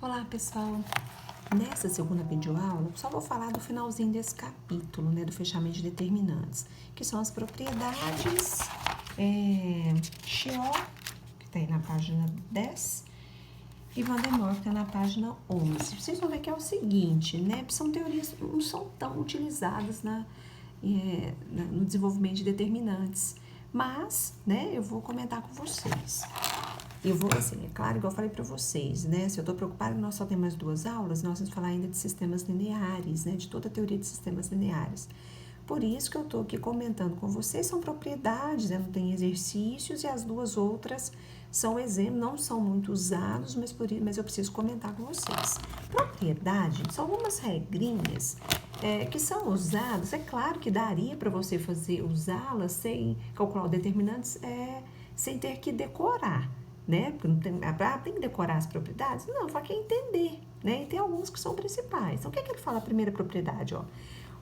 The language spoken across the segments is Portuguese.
Olá, pessoal! Nessa segunda videoaula, só vou falar do finalzinho desse capítulo, né, do fechamento de determinantes, que são as propriedades Chiot, que está aí na página 10, e Van der Moer, que está na página 11. Vocês vão ver que é o seguinte, né, são teorias que não são tão utilizadas no desenvolvimento de determinantes, mas, né, eu vou comentar com vocês. Eu vou, assim, é claro, igual eu falei para vocês, né? Se eu tô preocupada que nós só temos mais 2 aulas, nós vamos falar ainda de sistemas lineares, né? De toda a teoria de sistemas lineares. Por isso que eu tô aqui comentando com vocês, são propriedades, né? Não tem exercícios, e as duas outras são exemplos, não são muito usados, mas eu preciso comentar com vocês. Propriedade são algumas regrinhas que são usadas, é claro que daria para você usá-las sem calcular os determinantes, sem ter que decorar, né? Porque não tem que decorar as propriedades? Não, só que entender, né? E tem alguns que são principais. Então, o que é que ele fala a primeira propriedade, ó?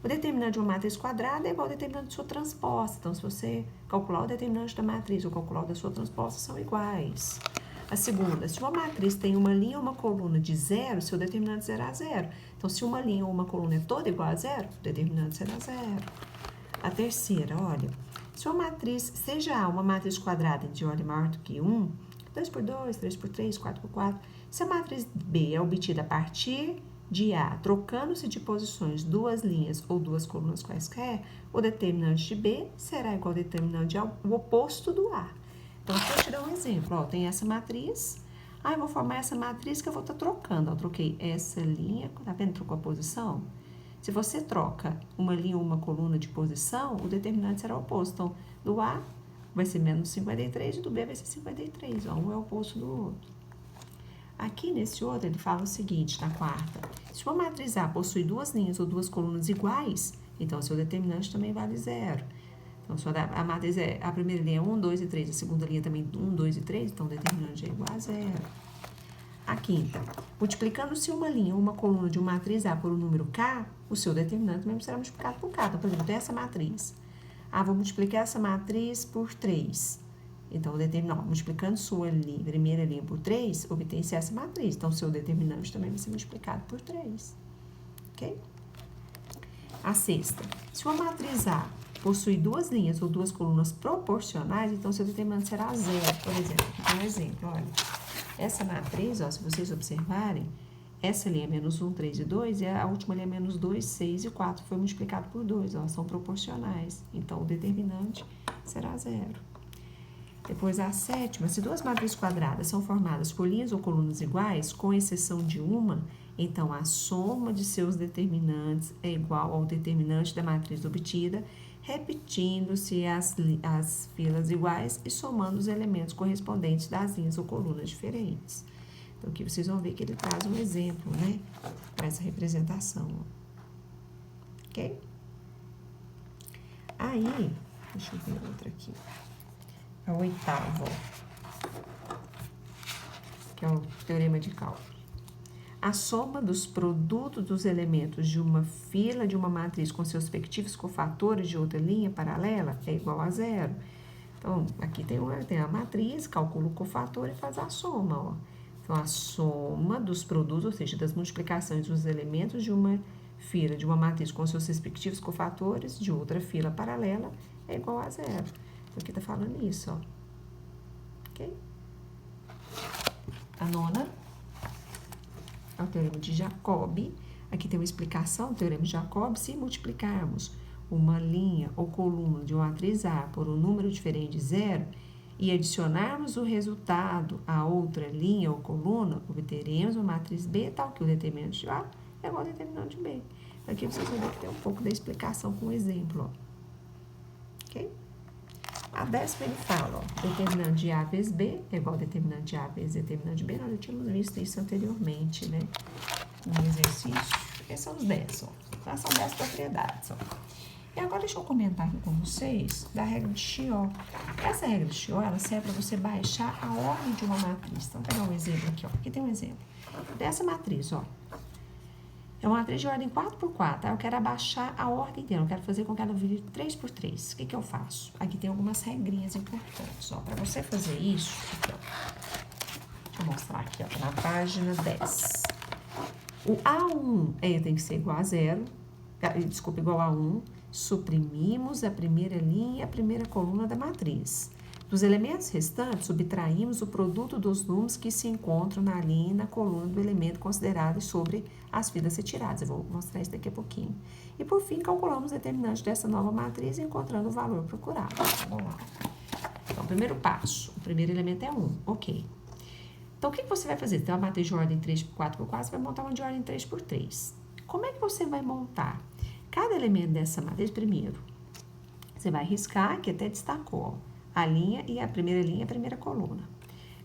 O determinante de uma matriz quadrada é igual ao determinante de sua transposta. Então, se você calcular o determinante da matriz ou calcular o da sua transposta, são iguais. A segunda, se uma matriz tem uma linha ou uma coluna de zero, seu determinante será zero. Então, se uma linha ou uma coluna é toda igual a zero, o determinante será zero. A terceira, olha, se uma matriz, seja A uma matriz quadrada de ordem maior do que 1, 2 por 2, 3 por 3, 4 por 4. Se a matriz B é obtida a partir de A, trocando-se de posições duas linhas ou duas colunas quaisquer, o determinante de B será igual ao determinante o oposto do A. Então, aqui eu te dar um exemplo. Ó, tem essa matriz. Eu vou formar essa matriz que eu vou estar trocando. Eu troquei essa linha, tá vendo? Trocou a posição. Se você troca uma linha ou uma coluna de posição, o determinante será o oposto. Então, do A vai ser menos 53 e do B vai ser 53. Ó, um é o oposto do outro. Aqui nesse outro, ele fala o seguinte, na quarta. Se uma matriz A possui duas linhas ou duas colunas iguais, então seu determinante também vale zero. Então, se a matriz a primeira linha é 1, 2 e 3, a segunda linha também 1, 2 e 3, então o determinante é igual a zero. A quinta, multiplicando-se uma linha ou uma coluna de uma matriz A por um número K, o seu determinante mesmo será multiplicado por K. Então, por exemplo, tem essa matriz. Vou multiplicar essa matriz por 3. Então, multiplicando sua primeira linha por 3, obtém-se essa matriz. Então, seu determinante também vai ser multiplicado por 3. Ok? A sexta, se uma matriz A possui duas linhas ou duas colunas proporcionais, então seu determinante será zero. Por exemplo, aqui tem um exemplo, olha. Essa matriz, ó, se vocês observarem, essa linha é menos 1, 3 e 2, e a última linha é menos 2, 6 e 4. Foi multiplicado por 2, ó, são proporcionais. Então, o determinante será zero. Depois, a sétima, se duas matrizes quadradas são formadas por linhas ou colunas iguais, com exceção de uma, então a soma de seus determinantes é igual ao determinante da matriz obtida, repetindo-se as filas iguais e somando os elementos correspondentes das linhas ou colunas diferentes. Então, aqui vocês vão ver que ele traz um exemplo, né, para essa representação. Ok? Aí, deixa eu ver outra aqui. É o oitavo, que é o teorema de cálculo. A soma dos produtos dos elementos de uma fila de uma matriz com seus respectivos cofatores de outra linha paralela é igual a zero. Então, aqui tem a matriz, calcula o cofator e faz a soma, ó. Então, a soma dos produtos, ou seja, das multiplicações dos elementos de uma fila de uma matriz com seus respectivos cofatores de outra fila paralela é igual a zero. Então, aqui tá falando isso, ó. Ok? A nona é o teorema de Jacobi. Aqui tem uma explicação do teorema de Jacobi. Se multiplicarmos uma linha ou coluna de uma matriz A por um número diferente de zero e adicionarmos o resultado a outra linha ou coluna, obteremos uma matriz B tal que o determinante de A é igual ao determinante de B. Aqui vocês vão ver que tem um pouco da explicação com um exemplo, ó. Ok? A 10ª ele fala, ó, determinante de A vezes B é igual ao determinante de A vezes determinante de B. Nós já tínhamos visto isso anteriormente, né? No exercício. Esses são os 10, ó. Então, são 10 propriedades, ó. E agora deixa eu comentar aqui com vocês da regra de Chiot. Essa regra de Chiot, ela serve para você baixar a ordem de uma matriz. Então, vou pegar um exemplo aqui, ó. Aqui tem um exemplo. Dessa matriz, ó. É uma matriz de ordem 4 por 4, eu quero abaixar a ordem dela, eu quero fazer com que ela vire 3 por 3. O que eu faço? Aqui tem algumas regrinhas importantes, ó. Para você fazer isso, aqui, ó. Deixa eu mostrar aqui, ó, na página 10. O A1 tem que ser igual a 0, desculpa, igual a 1. Suprimimos a primeira linha e a primeira coluna da matriz. Dos elementos restantes, subtraímos o produto dos números que se encontram na linha e na coluna do elemento considerado sobre as filas retiradas. Eu vou mostrar isso daqui a pouquinho. E, por fim, calculamos o determinante dessa nova matriz encontrando o valor procurado. Vamos lá. Então, primeiro passo. O primeiro elemento é 1. Ok. Então, o que você vai fazer? Tem uma matriz de ordem 3 por 4 por 4, você vai montar uma de ordem 3 por 3. Como é que você vai montar? Cada elemento dessa matriz, primeiro, você vai riscar, que até destacou, ó, a linha e a primeira coluna.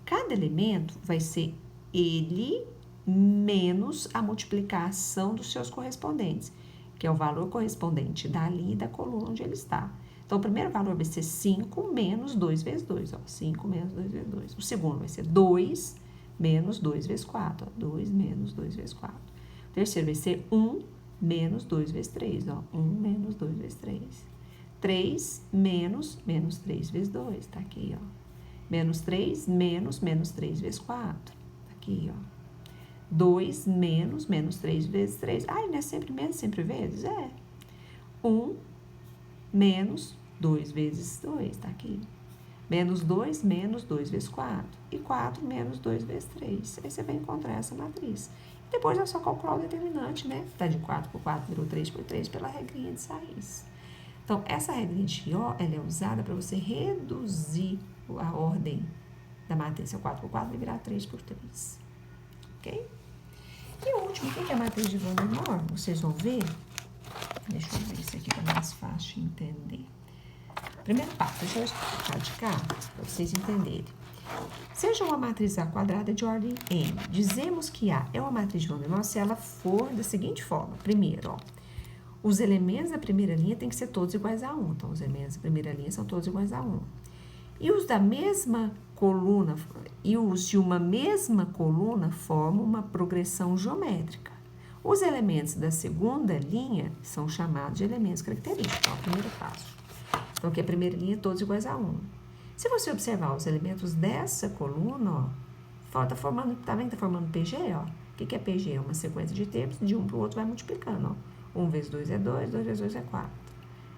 Cada elemento vai ser ele menos a multiplicação dos seus correspondentes, que é o valor correspondente da linha e da coluna onde ele está. Então, o primeiro valor vai ser 5 menos 2 vezes 2, ó, 5 menos 2 vezes 2. O segundo vai ser 2 menos 2 vezes 4, ó, 2 menos 2 vezes 4. O terceiro vai ser 1 menos 2 vezes 3, ó, 1 menos 2 vezes 3. 3 menos 3 vezes 2, tá aqui, ó. Menos 3 menos 3 vezes 4, tá aqui, ó. 2 menos 3 vezes 3. Ai, não é sempre menos, sempre vezes? É. 1 menos 2 vezes 2, tá aqui. Menos 2 vezes 4. E 4 menos 2 vezes 3. Aí você vai encontrar essa matriz. Depois é só calcular o determinante, né? Tá de 4 por 4, virou 3 por 3 pela regrinha de Sarris. Então, essa regrinha de Chiot, ela é usada para você reduzir a ordem da matriz. Se é 4 por 4, vai virar 3 por 3. Ok? E o último, o que é a matriz de Van der Moor? Vocês vão ver. Deixa eu ver isso aqui para mais fácil de entender. Primeiro passo, deixa eu explicar de cá, para vocês entenderem. Seja uma matriz A quadrada de ordem n. Dizemos que A é uma matriz de Van der Moor se ela for da seguinte forma. Primeiro, ó. Os elementos da primeira linha têm que ser todos iguais a 1. Então, os elementos da primeira linha são todos iguais a 1. E os da mesma coluna, e os de uma mesma coluna formam uma progressão geométrica. Os elementos da segunda linha são chamados de elementos característicos. Então, o primeiro passo. Então, aqui a primeira linha, todos iguais a 1. Se você observar os elementos dessa coluna, ó, tá formando PG, ó. O que é PG? É uma sequência de termos, de um para o outro vai multiplicando, ó. 1 vezes 2 é 2, 2 vezes 2 é 4.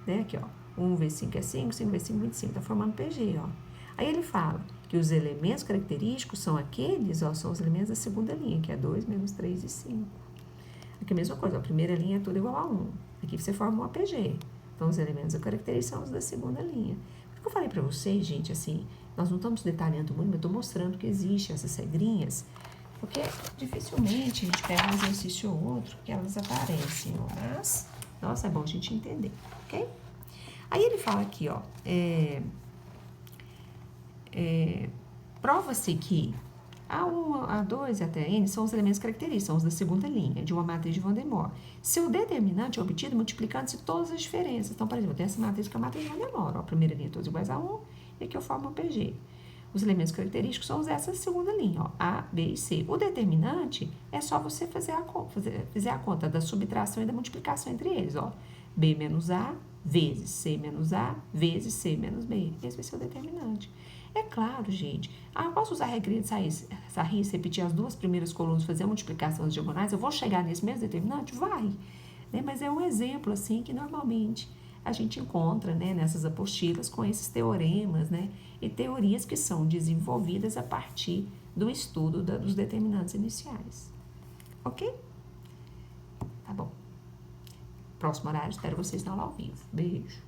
Né? Aqui, ó. 1 vezes 5 é 5, 5 vezes 5 é 25. Tá formando PG, ó. Aí ele fala que os elementos característicos são aqueles, ó, são os elementos da segunda linha, que é 2 menos 3 e 5. Aqui a mesma coisa, ó, a primeira linha é tudo igual a 1. Aqui você forma uma PG. Então, os elementos da característica são os da segunda linha. Por que eu falei pra vocês, gente, assim, nós não estamos detalhando muito, mas eu tô mostrando que existem essas regrinhas, porque dificilmente a gente pega um exercício ou outro que elas aparecem, ó, mas, nossa, é bom a gente entender, ok? Aí ele fala aqui, ó, prova-se que A1, A2 e até N são os elementos característicos, são os da segunda linha, de uma matriz de Van der Moor. Seu determinante é obtido multiplicando-se todas as diferenças. Então, por exemplo, eu tenho essa matriz que é a matriz de Van der Moor, ó, a primeira linha todos iguais a 1, e aqui eu formo uma PG. Os elementos característicos são essa segunda linha, ó, A, B e C. O determinante é só você fazer a conta da subtração e da multiplicação entre eles, ó. B menos A vezes C menos A vezes C menos B. Esse vai ser o determinante. É claro, gente. Eu posso usar a regrinha de Sarris, repetir as duas primeiras colunas, fazer a multiplicação das diagonais, eu vou chegar nesse mesmo determinante? Vai. Né? Mas é um exemplo, assim, que normalmente a gente encontra, né, nessas apostilas com esses teoremas, né, e teorias que são desenvolvidas a partir do estudo dos determinantes iniciais. Ok? Tá bom. Próximo horário, espero vocês na aula ao vivo. Beijo.